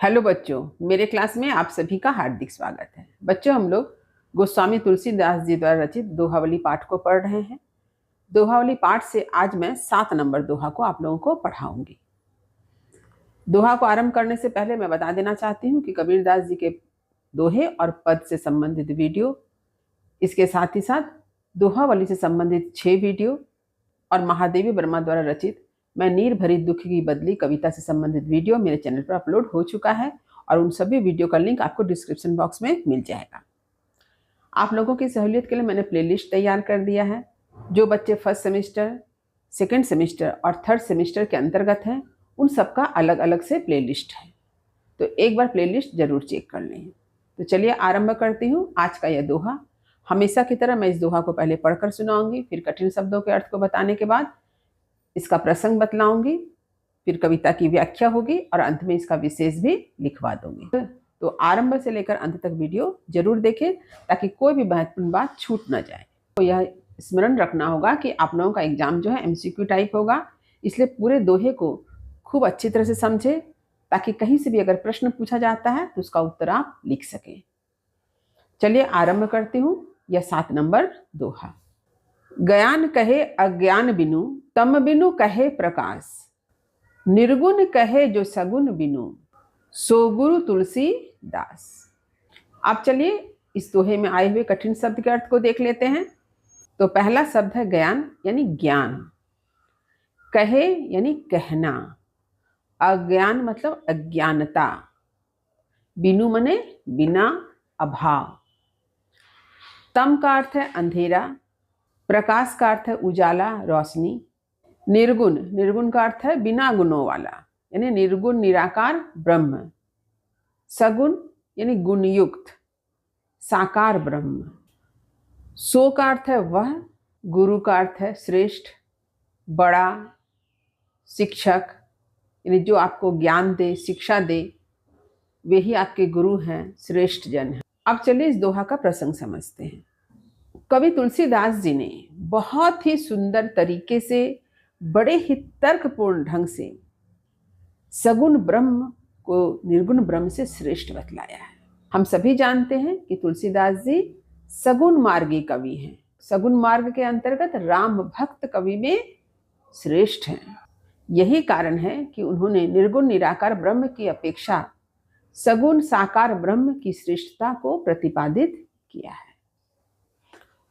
Hello बच्चों, मेरे class में आप सभी का हार्दिक स्वागत है। बच्चों, हम लोग गोस्वामी तुलसीदास जी द्वारा रचित दोहावली पाठ को पढ़ रहे हैं। दोहावली पाठ से आज मैं 7 नंबर दोहा को आप लोगों को पढ़ाऊंगी। दोहा को आरंभ करने से पहले मैं बता देना चाहती हूँ कि कबीरदास जी के दोहे और पद से संबंधित वीडियो, इसके साथ ही साथ दोहावली से संबंधित 6 वीडियो और महादेवी वर्मा द्वारा रचित मैं नीर भरी दुख की बदली कविता से संबंधित वीडियो मेरे चैनल पर अपलोड हो चुका है और उन सभी वीडियो का लिंक आपको डिस्क्रिप्शन बॉक्स में मिल जाएगा। आप लोगों की सहूलियत के लिए मैंने प्लेलिस्ट तैयार कर दिया है। जो बच्चे फर्स्ट सेमेस्टर, सेकेंड सेमेस्टर और थर्ड सेमेस्टर के अंतर्गत हैं, उन सबका अलग अलग से प्लेलिस्ट है, तो एक बार प्लेलिस्ट जरूर चेक कर लें। तो चलिए आरंभ करती हूँ आज का यह दोहा। हमेशा की तरह मैं इस दोहा को पहले पढ़कर सुनाऊंगी, फिर कठिन शब्दों के अर्थ को बताने के बाद इसका प्रसंग बतलाऊंगी, फिर कविता की व्याख्या होगी और अंत में इसका विशेष भी लिखवा दूंगी। तो आरंभ से लेकर अंत तक वीडियो जरूर देखें ताकि कोई भी महत्वपूर्ण बात छूट ना जाए। तो यह स्मरण रखना होगा कि आप लोगों का एग्जाम जो है एमसीक्यू टाइप होगा, इसलिए पूरे दोहे को खूब अच्छी तरह से समझे ताकि कहीं से भी अगर प्रश्न पूछा जाता है तो उसका उत्तर आप लिख सकें। चलिए आरंभ करती हूँ यह 7 नंबर दोहा। ज्ञान कहे अज्ञान बिनु, तम बिनु कहे प्रकाश। निर्गुण कहे जो सगुन बिनु, सो गुरु तुलसीदास। अब चलिए इस दोहे में आए हुए कठिन शब्द के अर्थ को देख लेते हैं। तो पहला शब्द है ज्ञान यानी ज्ञान, कहे यानी कहना, अज्ञान मतलब अज्ञानता, बिनु मने बिना, अभाव। तम का अर्थ है अंधेरा, प्रकाश का अर्थ है उजाला, रोशनी। निर्गुण, निर्गुण का अर्थ है बिना गुणों वाला यानी निर्गुण निराकार ब्रह्म। सगुण यानी गुणयुक्त साकार ब्रह्म। सो का अर्थ है वह, गुरु का अर्थ है श्रेष्ठ, बड़ा, शिक्षक यानी जो आपको ज्ञान दे, शिक्षा दे, वे ही आपके गुरु हैं, श्रेष्ठ जन हैं। अब चलिए इस दोहा का प्रसंग समझते हैं। कवि तुलसीदास जी ने बहुत ही सुंदर तरीके से, बड़े ही तर्कपूर्ण ढंग से सगुण ब्रह्म को निर्गुण ब्रह्म से श्रेष्ठ बतलाया है। हम सभी जानते हैं कि तुलसीदास जी सगुण मार्गी कवि हैं। सगुण मार्ग के अंतर्गत राम भक्त कवि में श्रेष्ठ हैं। यही कारण है कि उन्होंने निर्गुण निराकार ब्रह्म की अपेक्षा सगुण साकार ब्रह्म की श्रेष्ठता को प्रतिपादित किया है।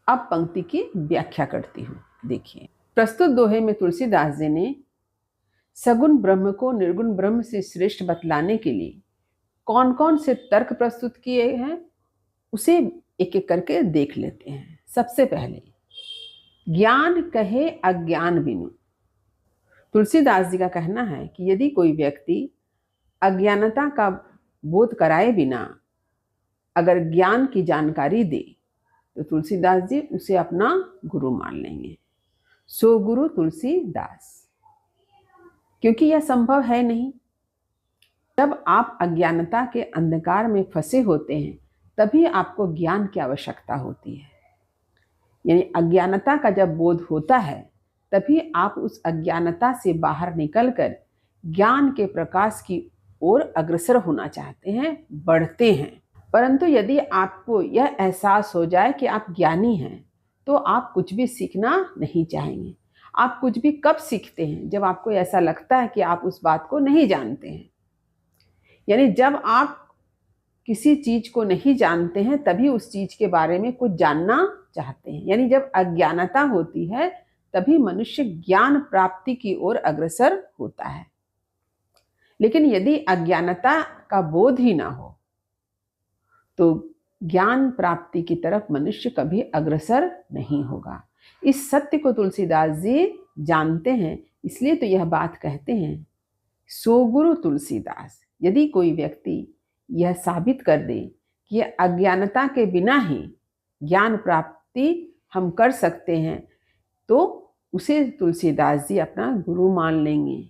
अब पंक्ति की व्याख्या करती हूँ। देखिए, प्रस्तुत दोहे में तुलसीदास जी ने सगुण ब्रह्म को निर्गुण ब्रह्म से श्रेष्ठ बतलाने के लिए कौन कौन से तर्क प्रस्तुत किए हैं उसे एक एक करके देख लेते हैं। सबसे पहले, ज्ञान कहे अज्ञान बिनु। तुलसीदास जी का कहना है कि यदि कोई व्यक्ति अज्ञानता का बोध कराए बिना अगर ज्ञान की जानकारी दे तो तुलसीदास जी उसे अपना गुरु मान लेंगे। सो गुरु तुलसीदास, क्योंकि यह संभव है नहीं। जब आप अज्ञानता के अंधकार में फंसे होते हैं तभी आपको ज्ञान की आवश्यकता होती है। यानी अज्ञानता का जब बोध होता है तभी आप उस अज्ञानता से बाहर निकलकर ज्ञान के प्रकाश की ओर अग्रसर होना चाहते हैं, बढ़ते हैं। परंतु यदि आपको यह एहसास हो जाए कि आप ज्ञानी हैं तो आप कुछ भी सीखना नहीं चाहेंगे। आप कुछ भी कब सीखते हैं? जब आपको ऐसा लगता है कि आप उस बात को नहीं जानते हैं। यानी जब आप किसी चीज को नहीं जानते हैं तभी उस चीज के बारे में कुछ जानना चाहते हैं। यानी जब अज्ञानता होती है तभी मनुष्य ज्ञान प्राप्ति की ओर अग्रसर होता है। लेकिन यदि अज्ञानता का बोध ही ना हो तो ज्ञान प्राप्ति की तरफ मनुष्य कभी अग्रसर नहीं होगा। इस सत्य को तुलसीदास जी जानते हैं, इसलिए तो यह बात कहते हैं, सो गुरु तुलसीदास। यदि कोई व्यक्ति यह साबित कर दे कि अज्ञानता के बिना ही ज्ञान प्राप्ति हम कर सकते हैं तो उसे तुलसीदास जी अपना गुरु मान लेंगे।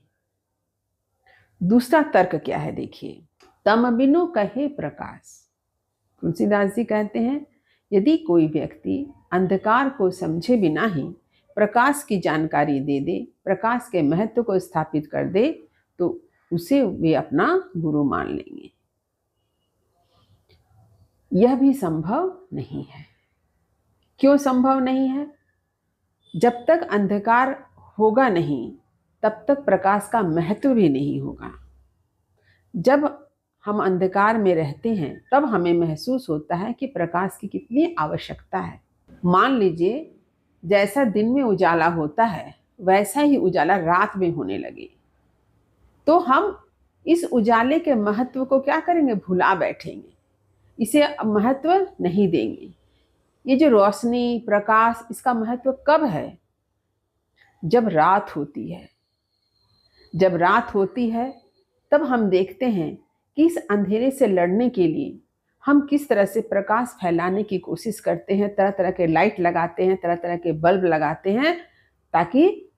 दूसरा तर्क क्या है? देखिए, तम बिनु कहे प्रकाश। तुलसीदास जी कहते हैं यदि कोई व्यक्ति अंधकार को समझे बिना ही प्रकाश की जानकारी दे दे, प्रकाश के महत्व को स्थापित कर दे, तो उसे वे अपना गुरु मान लेंगे। यह भी संभव नहीं है। क्यों संभव नहीं है? जब तक अंधकार होगा नहीं, तब तक प्रकाश का महत्व भी नहीं होगा। जब हम अंधकार में रहते हैं, तब हमें महसूस होता है कि प्रकाश की कितनी आवश्यकता है। मान लीजिए, जैसा दिन में उजाला होता है, वैसा ही उजाला रात में होने लगे, तो हम इस उजाले के महत्व को क्या करेंगे? भुला बैठेंगे, इसे महत्व नहीं देंगे। ये जो रोशनी, प्रकाश, इसका महत्व कब है? जब रात होती है। जब रात होती है, तब हम देखते हैं कि इस अंधेरे से लड़ने के लिए हम किस तरह से प्रकाश फैलाने की कोशिश करते हैं। तरह तरह के लाइट लगाते हैं, तरह तरह के बल्ब लगाते हैं, ताकि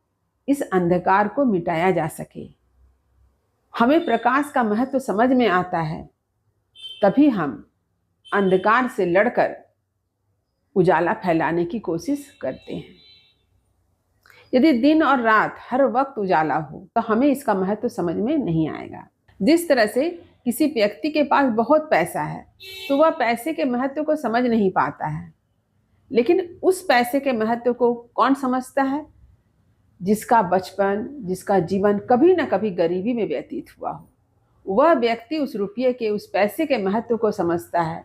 इस अंधकार को मिटाया जा सके। हमें प्रकाश का महत्व समझ में आता है, तभी हम अंधकार से लड़कर उजाला फैलाने की कोशिश करते हैं। यदि दिन और रात हर वक्त उजाला हो, तो हमें इसका महत्व समझ में नहीं आएगा। जिस तरह से किसी व्यक्ति के पास बहुत पैसा है, तो वह पैसे के महत्व को समझ नहीं पाता है, लेकिन उस पैसे के महत्व को कौन समझता है? जिसका बचपन, जिसका जीवन कभी ना कभी गरीबी में व्यतीत हुआ हो, वह व्यक्ति उस रुपये के, उस पैसे के महत्व को समझता है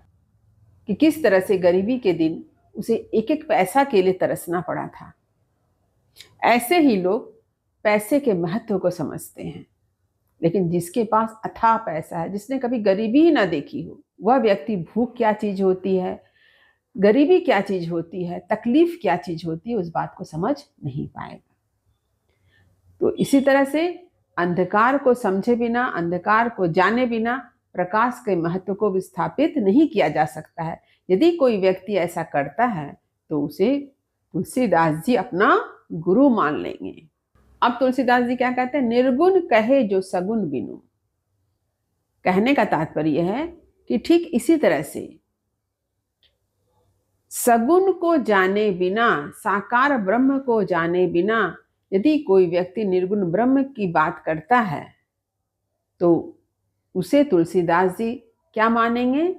कि किस तरह से गरीबी के दिन उसे एक एक पैसा के लिए तरसना पड़ा था। ऐसे ही लोग पैसे के महत्व को समझते हैं, लेकिन जिसके पास अथाह पैसा है, जिसने कभी गरीबी ही ना देखी हो, वह व्यक्ति भूख क्या चीज होती है, गरीबी क्या चीज होती है, तकलीफ क्या चीज होती है, उस बात को समझ नहीं पाएगा। तो इसी तरह से अंधकार को समझे बिना, अंधकार को जाने बिना प्रकाश के महत्व को विस्थापित नहीं किया जा सकता है। यदि कोई व्यक्ति ऐसा करता है, तो उसे तुलसीदास जी अपना गुरु मान लेंगे। अब तुलसीदास जी क्या कहते हैं? निर्गुण कहे जो सगुण बिनु। कहने का तात्पर्य है कि ठीक इसी तरह से सगुण को जाने बिना, साकार ब्रह्म को जाने बिना यदि कोई व्यक्ति निर्गुण ब्रह्म की बात करता है, तो उसे तुलसीदास जी क्या मानेंगे?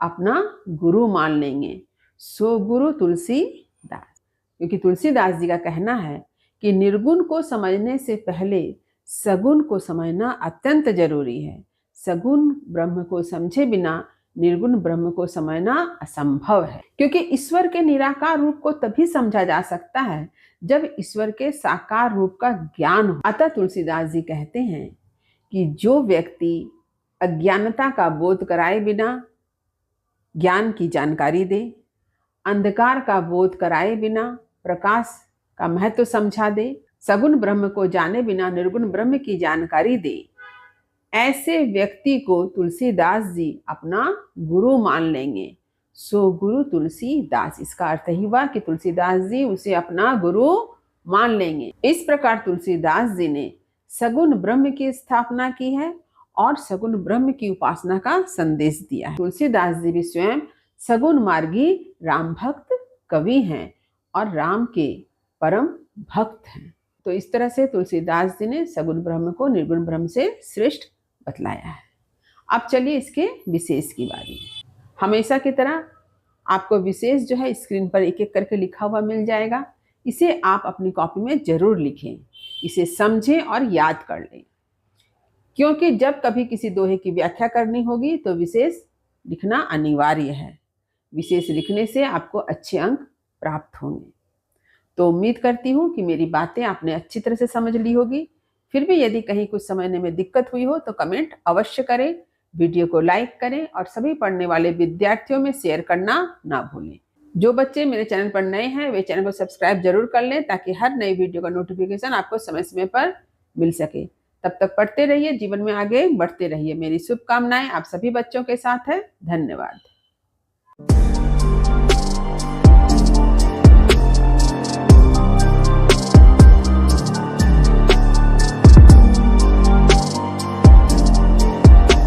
अपना गुरु मान लेंगे। सो गुरु तुलसीदास। क्योंकि तुलसीदास जी का कहना है कि निर्गुण को समझने से पहले सगुण को समझना अत्यंत जरूरी है। सगुण ब्रह्म को समझे बिना निर्गुण ब्रह्म को समझना असंभव है। क्योंकि ईश्वर के निराकार रूप को तभी समझा जा सकता है जब ईश्वर के साकार रूप का ज्ञान हो। अतः तुलसीदास जी कहते हैं कि जो व्यक्ति अज्ञानता का बोध कराए बिना ज्ञान की जानकारी दे, अंधकार का बोध कराए बिना प्रकाश का महत्व समझा दे, सगुण ब्रह्म को जाने बिना निर्गुण ब्रह्म की जानकारी दे, ऐसे व्यक्ति को तुलसीदास जी अपना गुरु मान लेंगे। सो गुरु तुलसीदास। इसका अर्थ ही हुआ कि तुलसीदास जी उसे अपना गुरु मान लेंगे। इस प्रकार तुलसीदास जी ने सगुण ब्रह्म की स्थापना की है और सगुण ब्रह्म की उपासना का संदेश दिया है। तुलसीदास जी भी स्वयं सगुण मार्गी राम भक्त कवि हैं और राम के परम भक्त हैं। तो इस तरह से तुलसीदास जी ने सगुण ब्रह्म को निर्गुण ब्रह्म से श्रेष्ठ बतलाया है। अब चलिए इसके विशेष की बारी। हमेशा की तरह आपको विशेष जो है स्क्रीन पर एक एक करके लिखा हुआ मिल जाएगा। इसे आप अपनी कॉपी में जरूर लिखें, इसे समझें और याद कर लें, क्योंकि जब कभी किसी दोहे की व्याख्या करनी होगी तो विशेष लिखना अनिवार्य है। विशेष लिखने से आपको अच्छे अंक प्राप्त होंगे। तो उम्मीद करती हूँ कि मेरी बातें आपने अच्छी तरह से समझ ली होगी। फिर भी यदि कहीं कुछ समझने में दिक्कत हुई हो तो कमेंट अवश्य करें, वीडियो को लाइक करें और सभी पढ़ने वाले विद्यार्थियों में शेयर करना ना भूलें। जो बच्चे मेरे चैनल पर नए हैं वे चैनल को सब्सक्राइब जरूर कर लें, ताकि हर नई वीडियो का नोटिफिकेशन आपको समय समय पर मिल सके। तब तक पढ़ते रहिए, जीवन में आगे बढ़ते रहिए। मेरी शुभकामनाएं आप सभी बच्चों के साथ है। धन्यवाद।